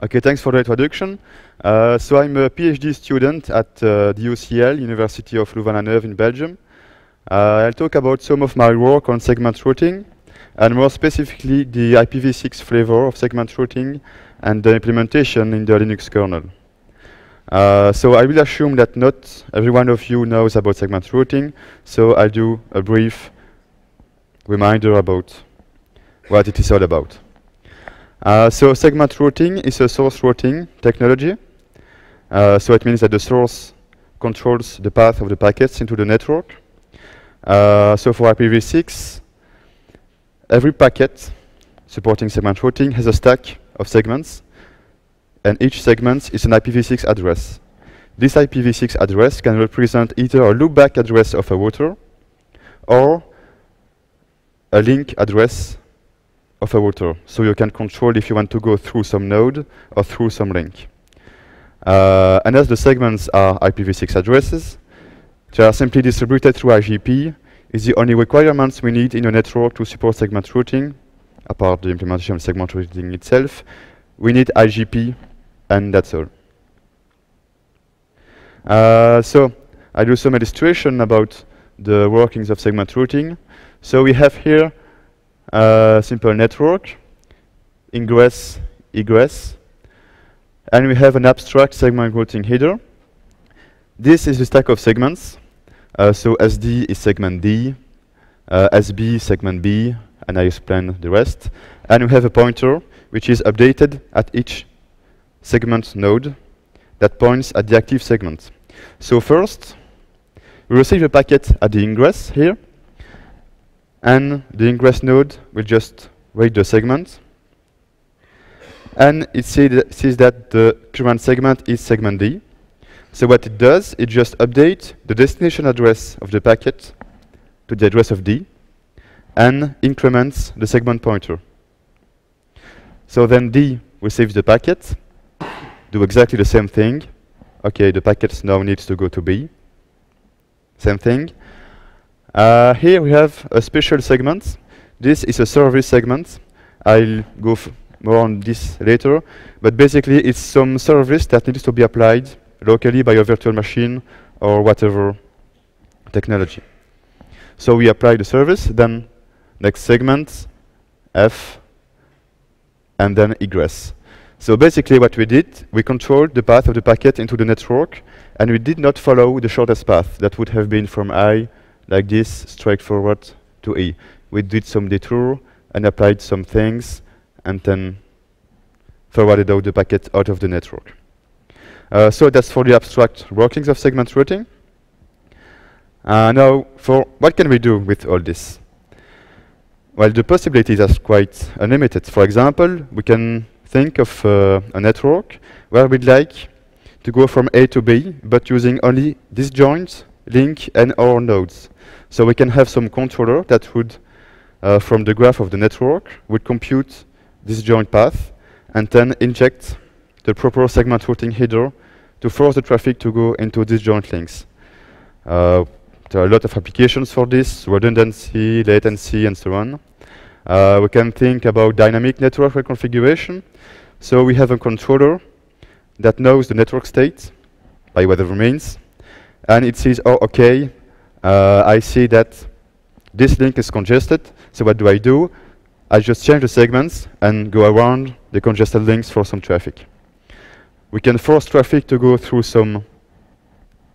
Okay, thanks for the introduction. So I'm a PhD student at the UCL, University of Louvain-la-Neuve in Belgium. I'll talk about some of my work on segment routing, and more specifically the IPv6 flavor of segment routing and the implementation in the Linux kernel. So I will assume that not every one of you knows about segment routing, so I'll do a brief reminder about what it is all about. So segment routing is a source routing technology. So it means that the source controls the path of the packets into the network. So for IPv6, every packet supporting segment routing has a stack of segments, and each segment is an IPv6 address. This IPv6 address can represent either a loopback address of a router or a link address of a router, so you can control if you want to go through some node or through some link. And as the segments are IPv6 addresses, they are simply distributed through IGP. Is the only requirements we need in a network to support segment routing, apart the implementation of segment routing itself. We need IGP, and that's all. So I do some illustration about the workings of segment routing. So we have here a simple network, ingress, egress, and we have an abstract segment routing header. This is the stack of segments. So SD is segment D, SB segment B, and I explain the rest. And we have a pointer which is updated at each segment node that points at the active segment. So first, we receive a packet at the ingress here, and the ingress node will just read the segment, and it sees that the current segment is segment D. So what it does, it just updates the destination address of the packet to the address of D, and increments the segment pointer. So then D receives the packet, do exactly the same thing. Okay, the packet now needs to go to B. Same thing. Here we have a special segment. This is a service segment. I'll go more on this later, but basically it's some service that needs to be applied locally by a virtual machine or whatever technology. So we apply the service, then next segment, F, and then egress. So basically what we did, we controlled the path of the packet into the network, and we did not follow the shortest path. That would have been from I, like this, straightforward to E. We did some detour and applied some things, and then forwarded out the packet out of the network. So that's for the abstract workings of segment routing. Now, for what can we do with all this? Well, the possibilities are quite unlimited. For example, we can think of a network where we'd like to go from A to B, but using only disjoint, link, and OR nodes. So we can have some controller that would, from the graph of the network, would compute this joint path and then inject the proper segment routing header to force the traffic to go into disjoint links. There are a lot of applications for this, redundancy, latency, and so on. We can think about dynamic network reconfiguration. So we have a controller that knows the network state by whatever means, and it says, oh, okay, I see that this link is congested, so what do? I just change the segments and go around the congested links for some traffic. We can force traffic to go through some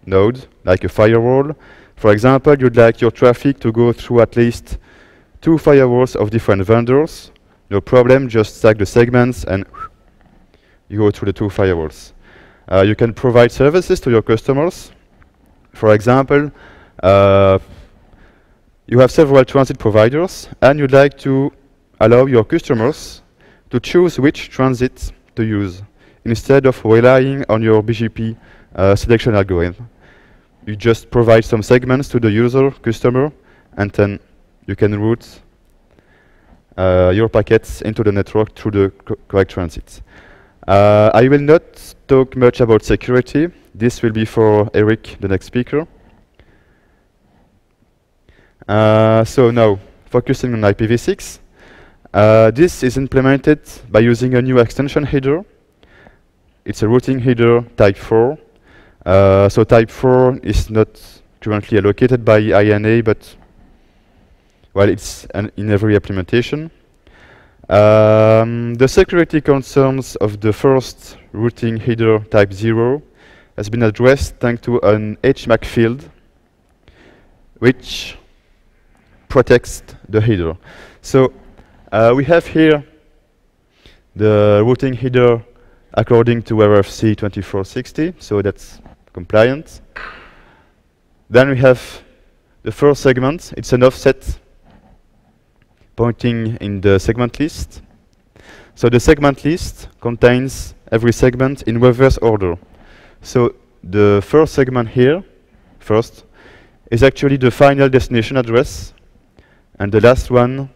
node, like a firewall. For example, you'd like your traffic to go through at least 2 firewalls of different vendors. No problem, just stack the segments and you go through the 2 firewalls. You can provide services to your customers. For example, you have several transit providers, and you'd like to allow your customers to choose which transit to use, instead of relying on your BGP selection algorithm. You just provide some segments to the user, customer, and then you can route your packets into the network through the correct transit. I will not talk much about security. This will be for Eric, the next speaker. So now, focusing on IPv6. This is implemented by using a new extension header it's a routing header type 4. So type 4 is not currently allocated by INA, but well, it's in every implementation. The security concerns of the first routing header type 0 has been addressed thanks to an HMAC field which protects the header. So we have here the routing header according to RFC 2460, so that's compliant. Then we have the first segment. It's an offset pointing in the segment list. So the segment list contains every segment in reverse order. So the first segment here, first, is actually the final destination address, and the last one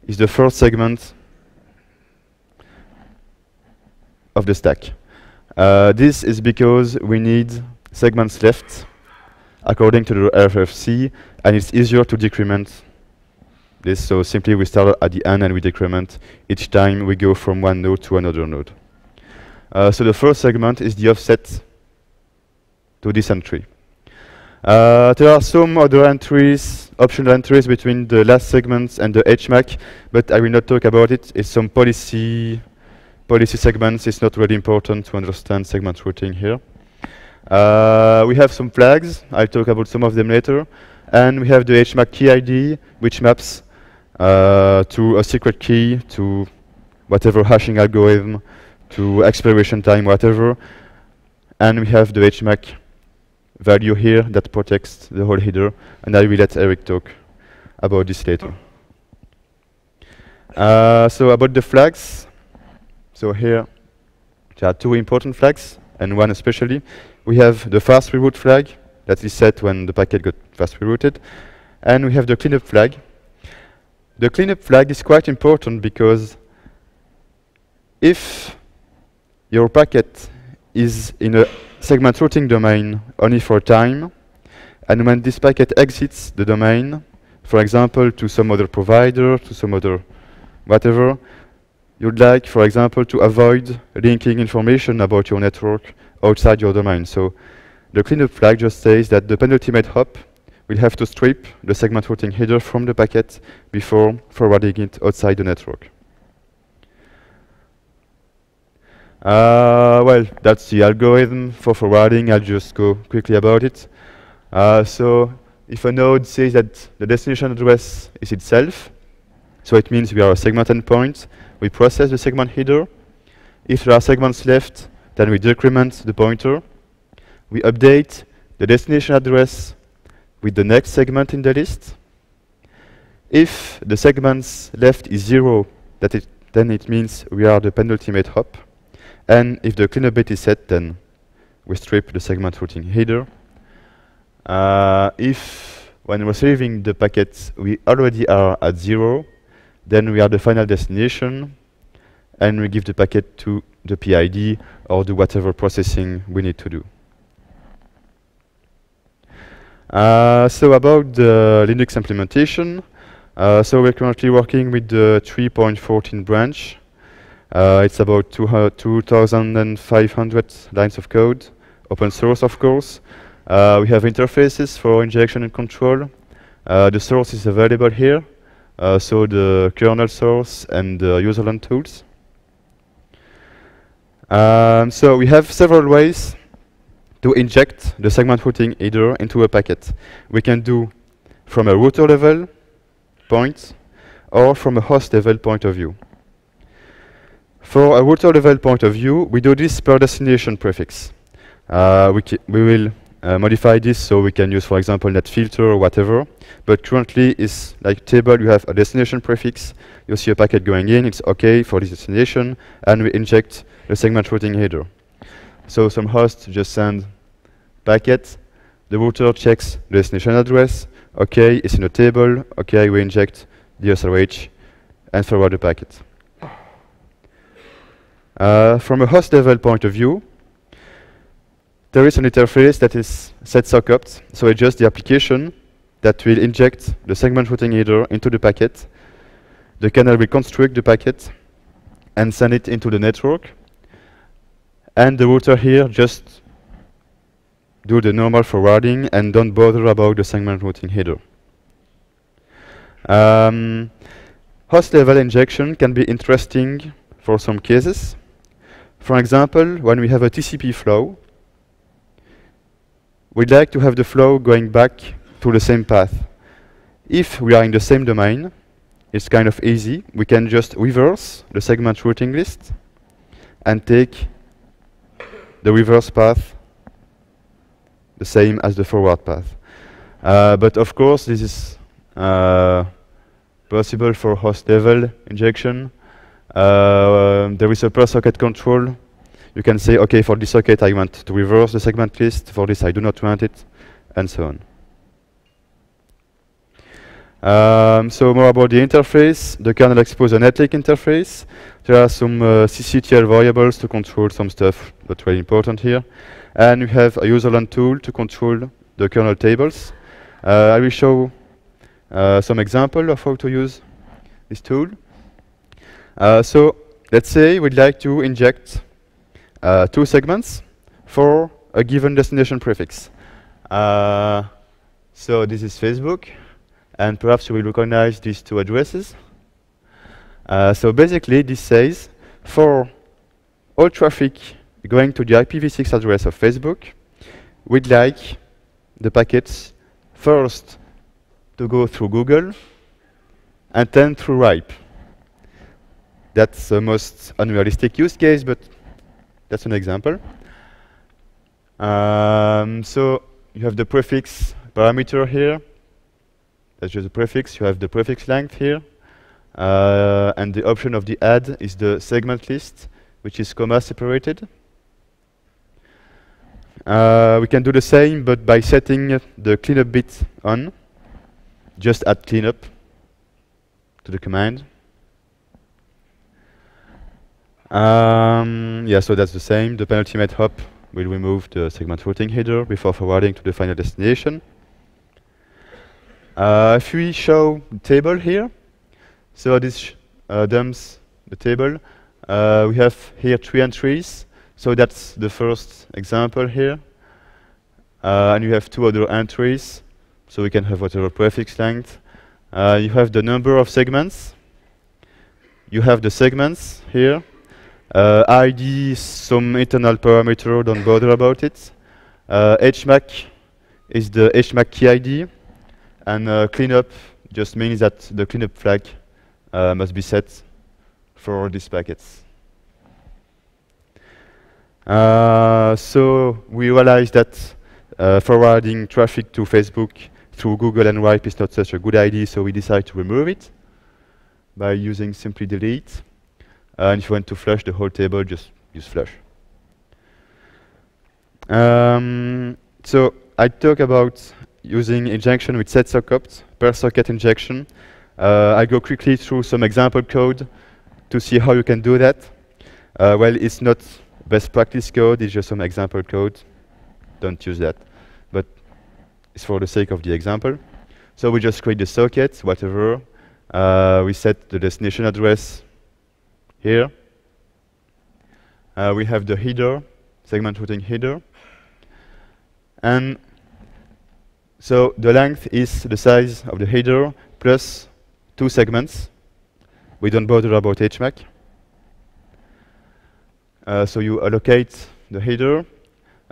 is the first segment of the stack. This is because we need segments left according to the RFC, and it's easier to decrement this. So simply we start at the end and we decrement each time we go from one node to another node. So the first segment is the offset to this entry. There are some other entries, optional entries between the last segments and the HMAC, but I will not talk about it. It's some policy segments. It's not really important to understand segment routing here. We have some flags. I'll talk about some of them later. And we have the HMAC key ID, which maps to a secret key, to whatever hashing algorithm, to expiration time, whatever. And we have the HMAC value here that protects the whole header, and I will let Eric talk about this later. So about the flags, so here there are two important flags, and one especially. We have the fast reroute flag that is set when the packet got fast rerouted, and we have the cleanup flag. The cleanup flag is quite important because if your packet is in a segment routing domain only for time, and when this packet exits the domain, for example, to some other provider, to some other whatever, you'd like, for example, to avoid linking information about your network outside your domain. So the cleanup flag just says that the penultimate hop will have to strip the segment routing header from the packet before forwarding it outside the network. Well, that's the algorithm for forwarding. I'll just go quickly about it. So if a node says that the destination address is itself, so it means we are a segment endpoint, we process the segment header. If there are segments left, then we decrement the pointer. We update the destination address with the next segment in the list. If the segments left is 0, then it means we are the penultimate hop. And if the cleanup bit is set, then we strip the segment routing header. If when receiving the packet we already are at 0, then we are the final destination, and we give the packet to the PID or do whatever processing we need to do. So about the Linux implementation, so we're currently working with the 3.14 branch. It's about 2,500 lines of code, open source of course. We have interfaces for injection and control. The source is available here, so the kernel source and the userland tools. So we have several ways to inject the segment routing header into a packet. We can do from a router level point or from a host level point of view. For a router level point of view, we do this per destination prefix. We will modify this so we can use, for example, net filter or whatever. But currently, it's like table. You have a destination prefix. You see a packet going in. It's OK for this destination, and we inject the segment routing header. So some host just send packet. The router checks the destination address. OK, it's in a table. OK, we inject the SRH and forward the packet. From a host level point of view, there is an interface that is set-sock-opt, so it's just the application that will inject the segment routing header into the packet. The kernel will construct the packet and send it into the network. And the router here just do the normal forwarding and don't bother about the segment routing header. Host level injection can be interesting for some cases. For example, when we have a TCP flow, we'd like to have the flow going back to the same path. If we are in the same domain, it's kind of easy. We can just reverse the segment routing list and take the reverse path the same as the forward path. But of course, this is possible for host level injection. There is a per socket control. You can say, okay, for this socket I want to reverse the segment list, for this I do not want it, and so on. So more about the interface. The kernel exposes a netlink interface. There are some ccTL variables to control some stuff that's very important here. And we have a userland tool to control the kernel tables. I will show some example of how to use this tool. So let's say we'd like to inject 2 segments for a given destination prefix. So this is Facebook, and perhaps you will recognize these 2 addresses. So basically this says for all traffic going to the IPv6 address of Facebook, we'd like the packets first to go through Google and then through RIPE. That's the most unrealistic use case, but that's an example. So you have the prefix parameter here. That's just a prefix. You have the prefix length here. And the option of the add is the segment list, which is comma separated. We can do the same, but by setting the cleanup bit on. Just add cleanup to the command. Yeah, so that's the same. The penultimate hop will remove the segment routing header before forwarding to the final destination. If we show the table here, so this dumps the table. We have here 3 entries. So that's the first example here. And you have 2 other entries. So we can have whatever prefix length. You have the number of segments. You have the segments here. ID is some internal parameter, don't bother about it. HMAC is the HMAC key ID. And cleanup just means that the cleanup flag must be set for these packets. So we realized that forwarding traffic to Facebook through Google and RIPE is not such a good idea, so we decided to remove it by using simply delete. And if you want to flush the whole table, just use flush. So I talk about using injection with setsocket, per socket injection. I go quickly through some example code to see how you can do that. Well, it's not best practice code, it's just some example code. Don't use that. But it's for the sake of the example. So we just create the socket, whatever. We set the destination address here. We have the header, segment routing header. And so the length is the size of the header plus 2 segments. We don't bother about HMAC. So you allocate the header.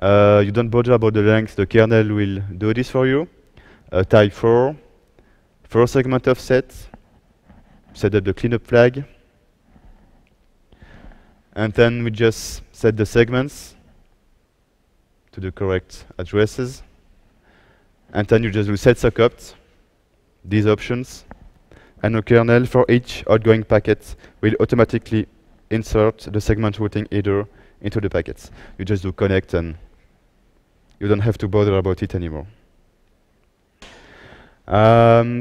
You don't bother about the length. The kernel will do this for you. Type 4, 4 segment offset. Set up the cleanup flag. And then we just set the segments to the correct addresses. And then you just do setsocket, these options. And the kernel for each outgoing packet will automatically insert the segment routing header into the packets. You just do connect and you don't have to bother about it anymore.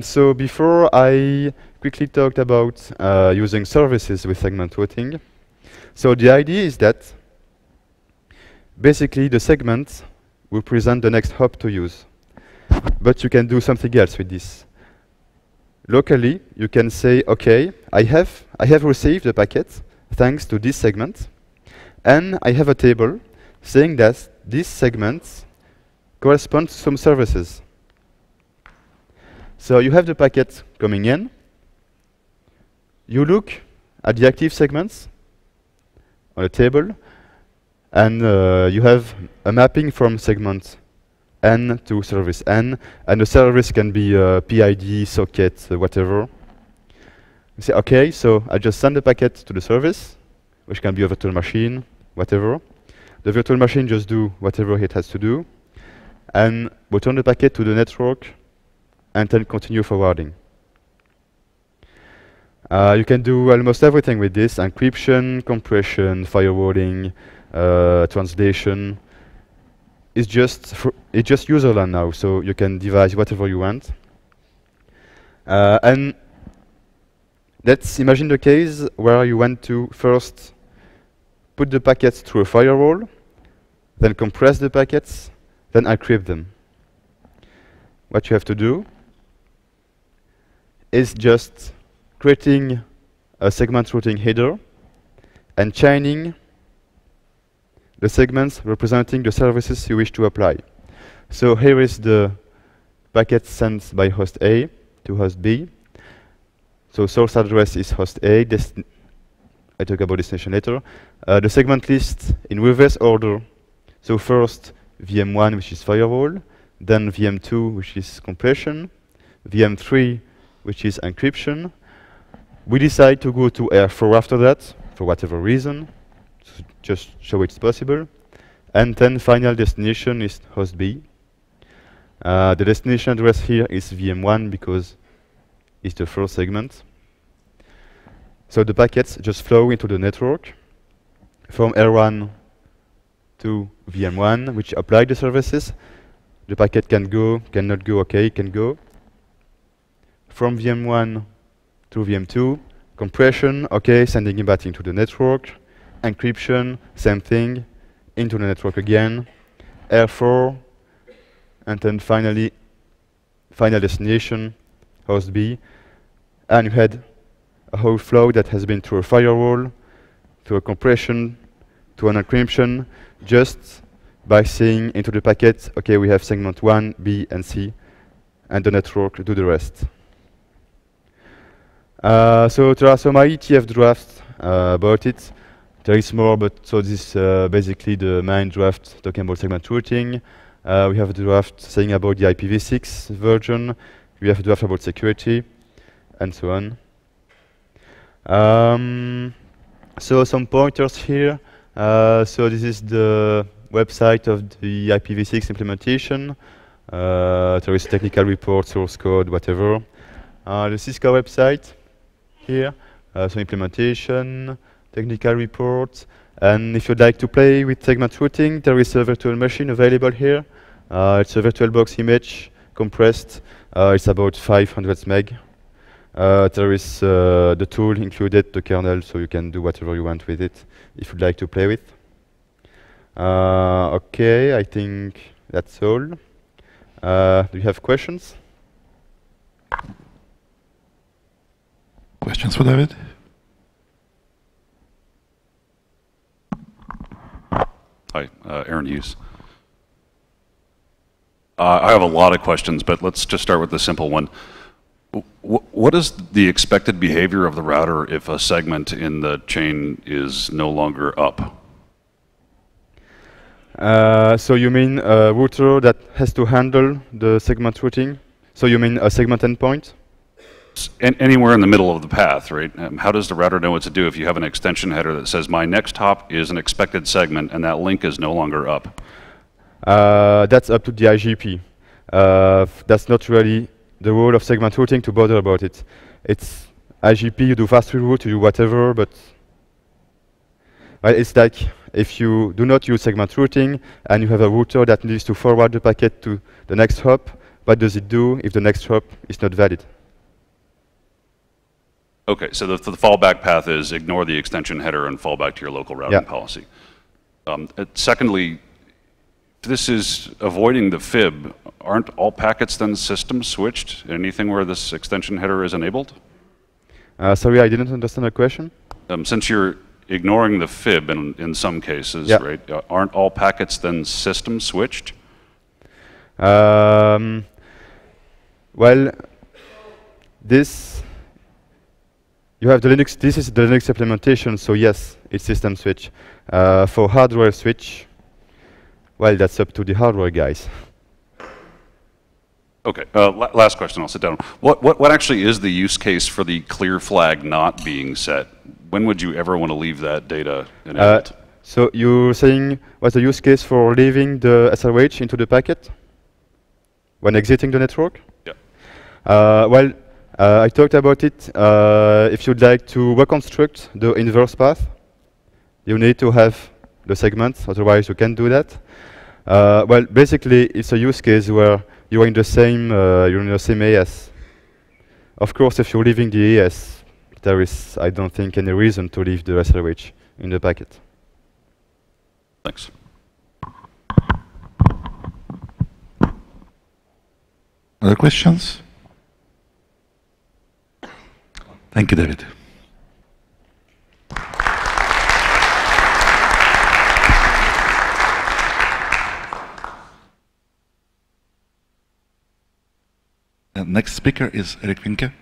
So before I quickly talked about using services with segment routing. So the idea is that basically the segment will present the next hop to use. But you can do something else with this. Locally, you can say, okay, I have received the packet thanks to this segment, And I have a table saying that these segments correspond to some services. So you have the packet coming in. You look at the active segments on a table, and you have a mapping from segment N to service N, and the service can be PID, socket, whatever. You say, okay, so I just send the packet to the service, which can be a virtual machine, whatever. The virtual machine just do whatever it has to do, and return the packet to the network, and then continue forwarding. You can do almost everything with this: encryption, compression, firewalling, translation. It's just userland now, so you can devise whatever you want. And let's imagine the case where you want to first put the packets through a firewall, then compress the packets, then encrypt them. What you have to do is just creating a segment routing header and chaining the segments representing the services you wish to apply. So here is the packet sent by host A to host B. So source address is host A. I talk about destination later. The segment list in reverse order. So first VM1, which is firewall, then VM2, which is compression, VM3, which is encryption. We decide to go to R4 after that, for whatever reason, so just show it's possible. And then final destination is host B. The destination address here is VM1 because it's the first segment. So the packets just flow into the network from R1 to VM1, which apply the services. The packet can go, cannot go, okay, can go. From VM1 to VM2, compression, okay, sending it back into the network. Encryption, same thing, into the network again. R4, and then finally, final destination, host B. And you had a whole flow that has been through a firewall, to a compression, to an encryption, just by saying into the packet, okay, we have segment 1, B, and C, and the network do the rest. So there are some IETF drafts about it. There is more, but so this is basically the main draft talking about segment routing. We have a draft saying about the IPv6 version. We have a draft about security, and so on. So some pointers here. So this is the website of the IPv6 implementation. There is technical report, source code, whatever. The Cisco website here. So implementation, technical report. And if you'd like to play with segment routing, there is a virtual machine available here. It's a VirtualBox image, compressed. It's about 500 meg. There is the tool included, the kernel, so you can do whatever you want with it if you'd like to play with. Okay, I think that's all. Do you have questions? Questions for David? Hi, Aaron Hughes. I have a lot of questions, but let's just start with the simple one. What is the expected behavior of the router if a segment in the chain is no longer up? So you mean a router that has to handle the segment routing? So you mean a segment endpoint? Anywhere in the middle of the path, right? How does the router know what to do if you have an extension header that says my next hop is an expected segment and that link is no longer up? That's up to the IGP. That's not really the role of segment routing to bother about it. It's IGP, you do fast reroute, you do whatever, but it's like if you do not use segment routing and you have a router that needs to forward the packet to the next hop, what does it do if the next hop is not valid? Okay, so the fallback path is ignore the extension header and fall back to your local routing policy. Secondly, if this is avoiding the fib, aren't all packets then system switched? Anything where this extension header is enabled? Sorry, I didn't understand the question. Since you're ignoring the fib in some cases, Yeah. right? Aren't all packets then system switched? Well, this you have the Linux. This is the Linux implementation, so yes, it's system switch. For hardware switch, well, that's up to the hardware guys. Okay, last question, I'll sit down. What actually is the use case for the clear flag not being set? When would you ever want to leave that data enabled? So you're saying what's the use case for leaving the SRH into the packet when exiting the network? Yeah. Well, I talked about it. If you'd like to reconstruct the inverse path, you need to have the segments, otherwise you can't do that. Well, basically, it's a use case where you're in the same AS. Of course, if you're leaving the AS, there is, I don't think, any reason to leave the SRH in the packet. Thanks. Other questions? Thank you, David. The next speaker is Erik Winke.